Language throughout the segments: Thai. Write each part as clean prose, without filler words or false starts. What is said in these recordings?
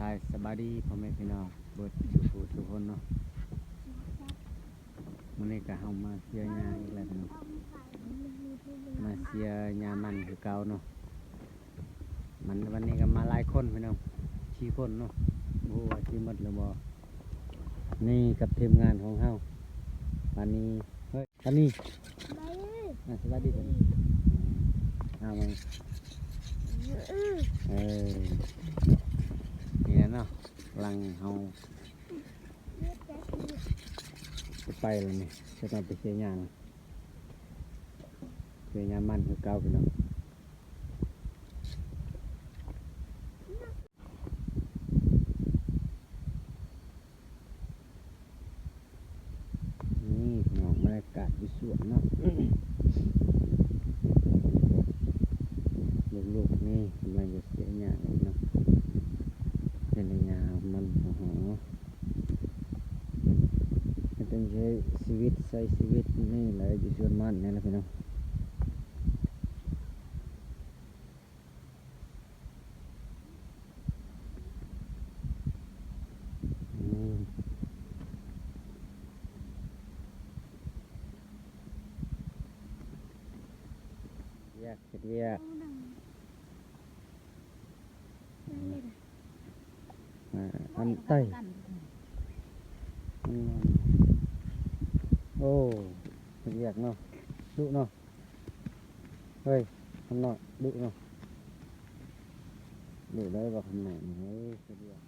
ายสบายดีพ่อแม่พี่น้องเบิดสุขทุกคนเนาะมื้อนี้ก็เฮามาเสียหญ้าอีกแล้วพี่น้องมาเสียหญ้ามันคือเก่าเนาะมันวันนี้ก็มาหลายคนพี่น้อง4คนเนาะบ่รู้ว่าสิหมดหรือบ่นี่กับทีมงานของเฮาวันนี้เฮ้ยอันนี้สบายดีเพิ่นเอามานี่นะเนาะกำลังเฮาจะไปแล้วนี่จะต้องไปเสียหญ้าเนาะเสียหญ้ามันคือเก่าพี่น้องนี่พี่น้องบรรยากาศอยู่สวนเนาะ ลูกๆนี่กำลังจะเสียหญ้าเนาะเป็นหญ้ามันโอ้โหเป็นใช้ชีวิตใช้ชีวิตนี่แหละอยู่สวนมันนี่แหละพี่น้องแยกแยกอันใต้โอ้แยกเนาะดุเนาะเฮ้ยทำหน่อยดุเนาะดุได้บ่ทำไหนเฮ้ยแยก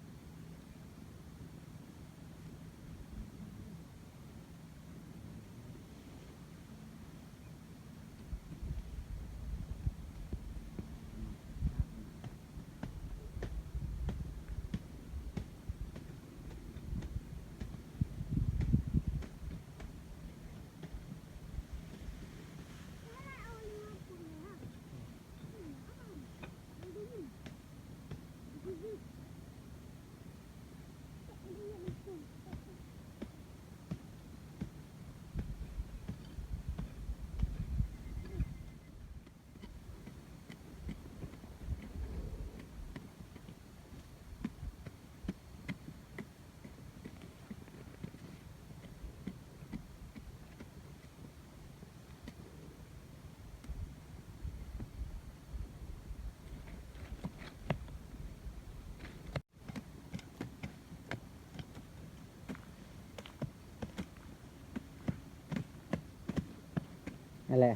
นั่นแหละ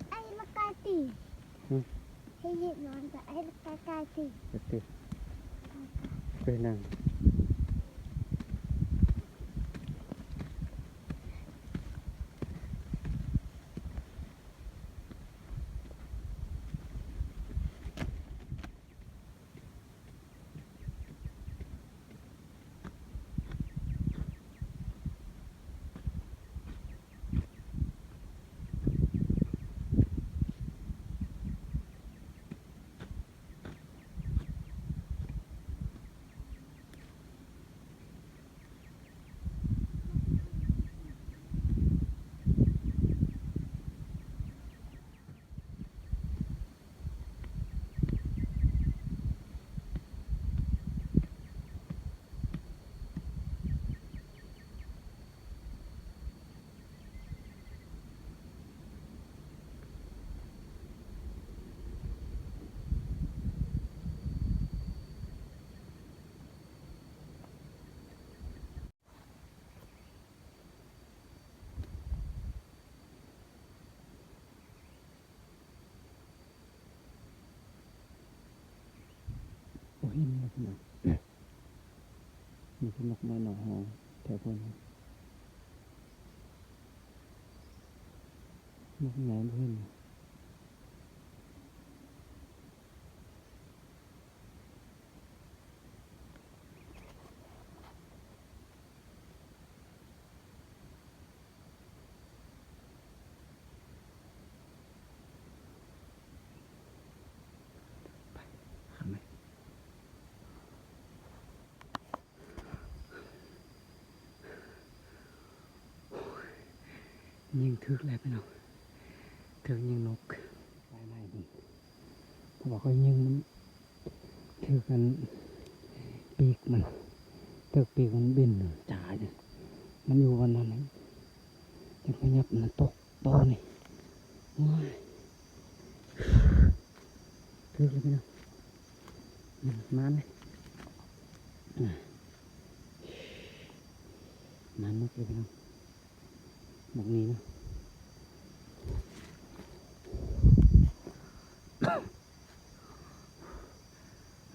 ไอ้ละกาตีให้หยิบนอนแต่ไอ้ละกาตีติไปนั่งโอ้ยนี่พี่น้องนี่คือนกน้อยหนองหงแถวพนนกไหนเพื่อนทำไหมยิงทึกแล้วพี่น้องถึงยิงนกไปไหนนี่เขาบอกเขายิงมัน ถือกันปีกมันเถือกปีกมันบินจ่ายเนี่ยมันอยู่วันนั้นจะขยับมันตกตอนี่โอ้ยถือเลยพี่น้องมาเลยมานกเลยพี่น้องหมกนี้เนาะ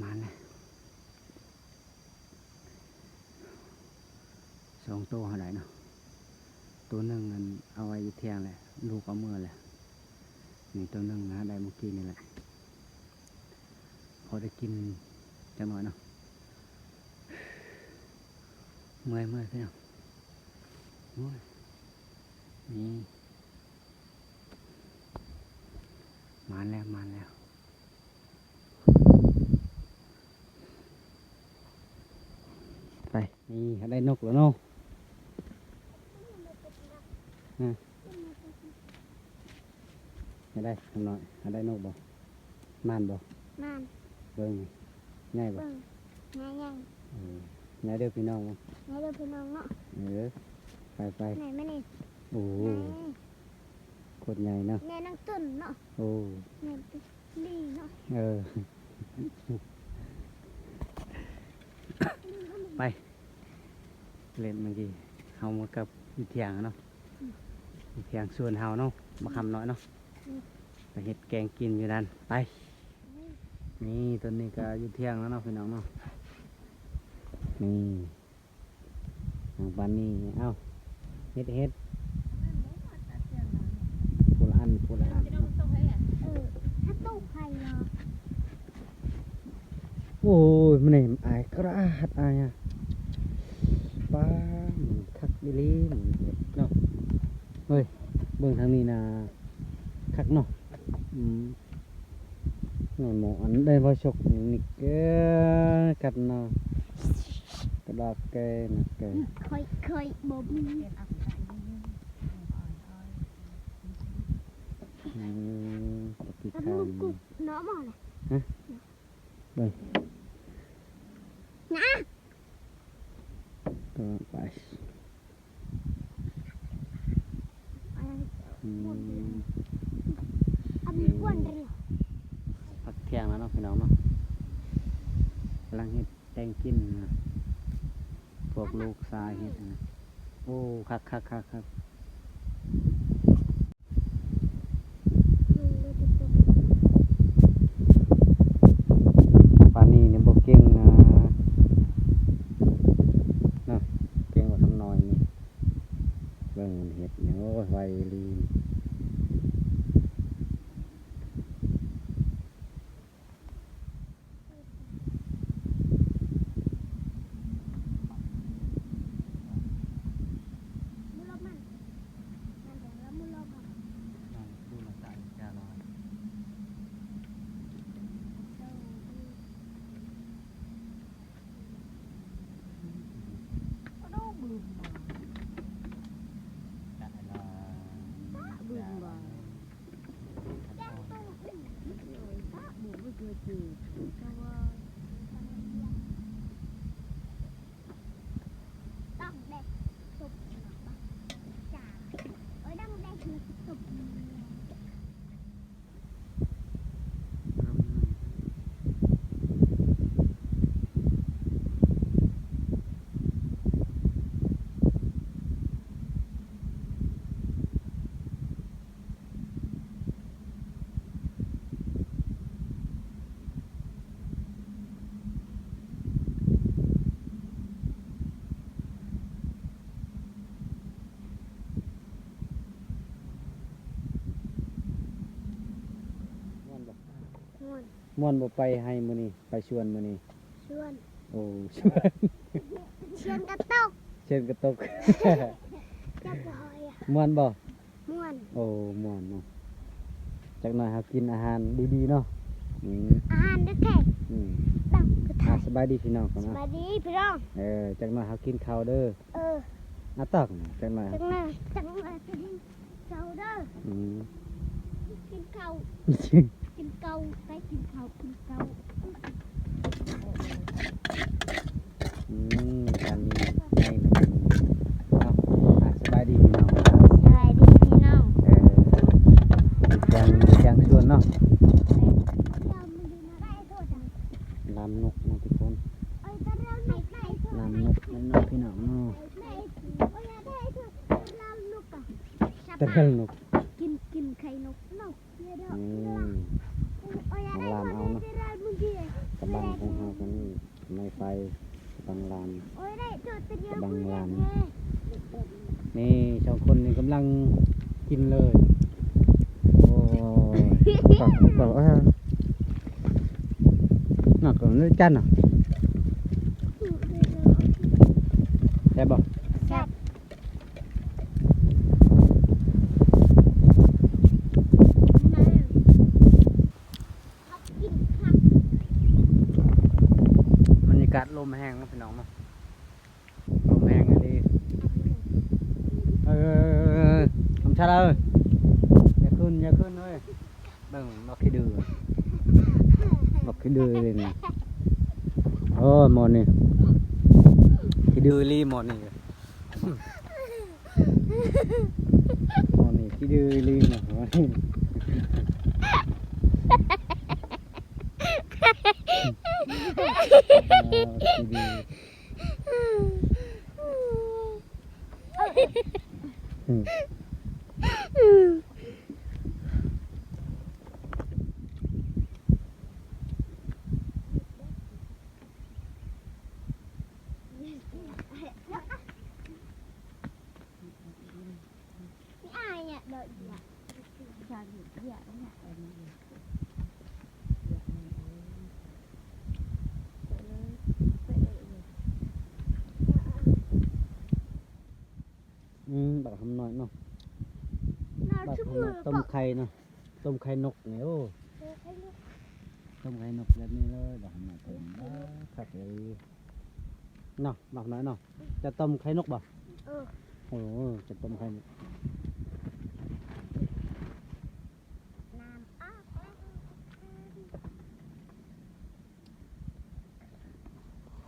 มาเลยสองตัวอะไรเนาะตัวหนึ่งมันเอาไว้อยู่เที่ยงแหละลูกเอาเมื่อแหละนี่ตัวหนึ่งนะได้เมื่อกี้นี่แหละพอได้กินจังหน่อยเนาะเมื่อยพี่น้องโอ้ยนี่มาแล้วไปนี่ได้นกแล้วเนาะได้ทำหน่อยได้นกบ่มานบ่ มาน เบิ่งง่ายบ่ เบิ่งง่าย ง่ายเด้อพี่น้อง ง่ายเด้อพี่น้องเนาะ ไป ไหนมานี่ โอ้ ไหน โคตรใหญ่เนาะ แม่นั่งตุ่นเนาะ โอ้ แม่ลีเนาะ ไปเล่นเมื่อกี้เฮามากับอีเถียงเนาะอีเถียงส่วนเฮาเนาะมาคำน้อยเนาะไปเฮ็ดแกงกินอยู่นั่นไปนี่ต้นนี้ก็อยู่เที่ยงแล้วเนาะพี่น้องเนาะนี่ทางบ้านนี้เอ้าเฮ็ดพูละอันเนาะ ถ้าตู้ไข่เนาะ โอ้ยมันนี่อายกระหัดอายอ่ะป้ามันคักดิลีมันเฮ็ดเนาะเฮ้ยเบิ่งทางนี้นะคักเนาะหมออันได้พอชกนี่เกกัดเนาะกระดาษแกนะแก เคยบ่มี ติด แล้ว ข้า มึ ว งกุบเนาะบ่ล่ะ เบิ่ง นะ ก็ไปอันนี้กวนเดียว พักเที่ยงแล้วเนาะพี่น้องเนาะกำลังเฮ็ดแตงกินนะพวกลูกทรายเฮ็ดนะโอ้คักปานนี้เนี่ยบ่เก่งนะเนาะเก่งกว่าคำน้อยนี่เบิ่งมันเฮ็ดเนี่ยโอ้ยไวลีน มือลบมันเดี๋ยวแล้วมือลบอ่ะ ดูหลักการจาลอย ดูบึ้ม จาลอย บึ้มบ่แจ้งตู้บึ้มเลยถ้าบึ้มไม่เคยเจอแต่ว่าต้องเด็กตุบจ่าต้องเด็กตุบ ม่วนบ่ไปให้มื้อนี้ไปชวนมื้อนี้ ชวน โอ้ชวน เชียนกระตก เช่นกระตก จะบอยอ่ะ ม่วนบ่ ม่วน โอ้ม่วนเนาะจักหน่อยหากินอาหารดีๆเนาะอาหารด้วยแท้ อืม ดังคือไทย สบายดีพี่น้องกัน ส เนาะ วัสดีพี่น้อง จักหน่อยหากินข้าวเด้อ เออ ตอกจักหน่อย จังเลยจะกินเจ้าเด้อ อืม กินเกากินเกาไปกินเกากินเกา การมีให้เอาสบายดีพี่น้อง สวัสดีพี่น้อง ยังชวนเนาะ เราไม่ได้มาได้โทษอ่ะ ลำนกนะทุกคน เอ้ยแต่เราไม่ได้โทษ ลำนกนั่นนกพี่น้องเนาะ ไม่โอ้ยได้โทษเราลูกอ่ะ ตะเกิลนก กินไข่นกเนาะเนี่ยเด้อ โอ้ย ของ ได้ ลาม โท เอา ษ เนาะ ได้เราเมื่อกี้ กำบังของเฮากันนี่ไม่ไฟกำบังลาม โอ้ยได้โทษแต่เดียว บังลาน แม่ นี่สองคนนี่กำลังกินเลยโอ้ยบอกว่าหนักกว่านี้จันอ่ะได้บอก แซ่บมาเอากินผัก บรรยากาศลมแห้งนะพี่น้องเนาะลมแห้งอันนี้ทำชาเลยอย่าขึ้นเลยเบิ่งมาขี้ดื้อบอกขี้ดื้อเลยนี่โอ้หมดนี่ขี้ดื้อรีหมดนี่หมดนี่ขี้ดื้อรีนะหมดนี่ขี้ดื้อนี่อายเนี่ยเดี๋ยวอีกอ่ะชอบอยู่เยอะเนี่ย บักทำน้อยเนาะ นอน บัก ชุบ ทำ มื น้อ อย ต้มไข่เนาะต้มไข่นกเนี่ยโอ้ต้มไข่นกแบบนี้เลยบักทำน้อยต้มขัดเลยเนาะบักน้อยเนาะจะต้มไข่นกบ่ เออ โอ้โหจะต้มไข่นก น้ำอ้าว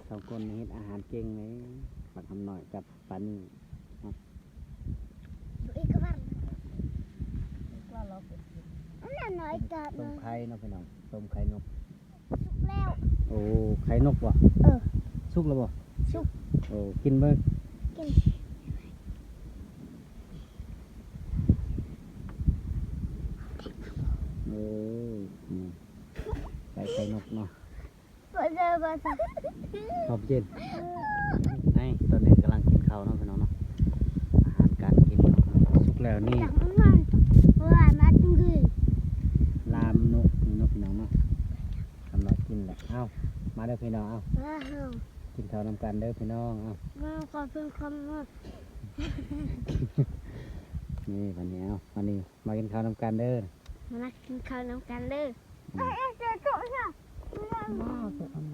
สองคนเฮ็ดอาหารเก่งเลยบักทำน้อยกับปลานี่ ดูอีกบ้างนั่นน้อยจัดเล ต้ม ย ไข่เนาะพี่น้องต้มไข่นก สุกแล้ว โอ้ไข่นกบ่ เออ สุกแล้วบ่ สุก โอ้กินเบิ่ง กิน โอ้ใส่ไข่นกเนาะ บ่เจอบ่สัก ขอบเย็นให้ตอนนี้กำลังกินข้าวเนาะพี่น้องเนาะอาหารการกินเนาะสุกแล้วนี่ จังมันว่ามาจุงคือ ลามนกนี่เนาะพี่น้องเนาะทำน้อยกินแหละเอ้ามาเด้อพี่น้องเอ้า ว้าว กินข้าวนำกันเด้อพี่น้องเอ้า มาขอเพิ่มคำว่า นี่วันนี้เอ้าวันนี้มากินข้าวนำกันเด้อ มากินข้าวน้ำกันเลยเอ้ยเจ๊โต๊ะใช่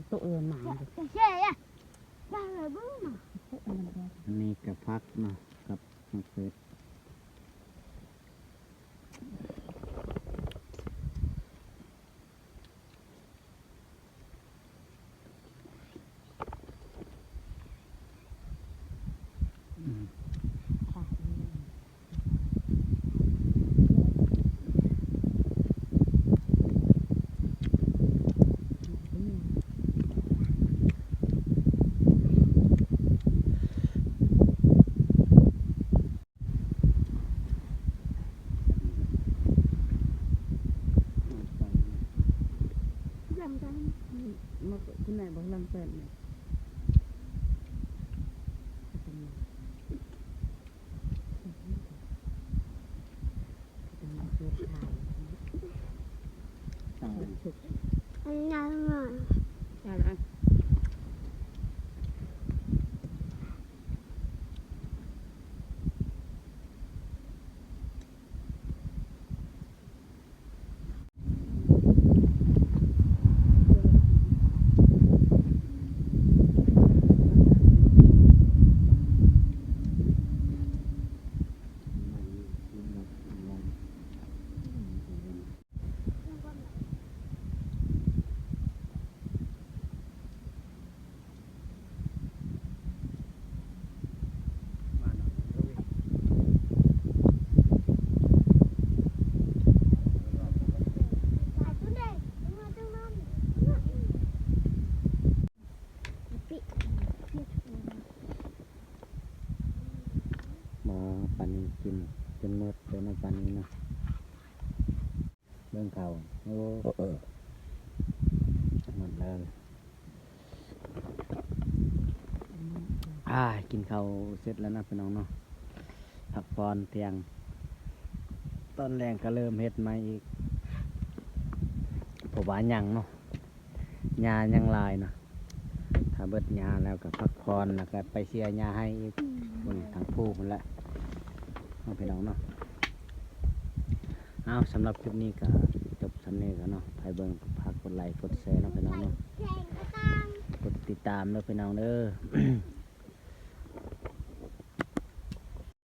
โต๊ะเอิญหมา เจ๊อะบ้าเลยบึ้ง อันนี้กับพักเนาะกับมะเขือลำกัน มาคุณนายบอกลำเปิดเนี่ยชุก อันนั้นอ่ะ อะไร กินข้าวเสร็จแล้วนะพี่น้องเนาะพักผ่อนเที่ยงตอนแรงก็เริ่มเฮ็ดใหม่อีกเพราะว่าหยังเนาะหญ้ายังหลายเนาะถ้าเบิดหญ้าแล้วก็พักผ่อนแล้วก็ไปเสียหญ้าให้อีกคนทางผู้คนละเนาะพี่น้องเนาะเอาสำหรับคลิปนี้ก็จบสำเนียกันเนาะใครเบิ่งฝากกดไลค์กดแชร์เนาะพี่น้องเนาะ แข่งกระตัง กดติดตามเด้อพี่น้องเด้อ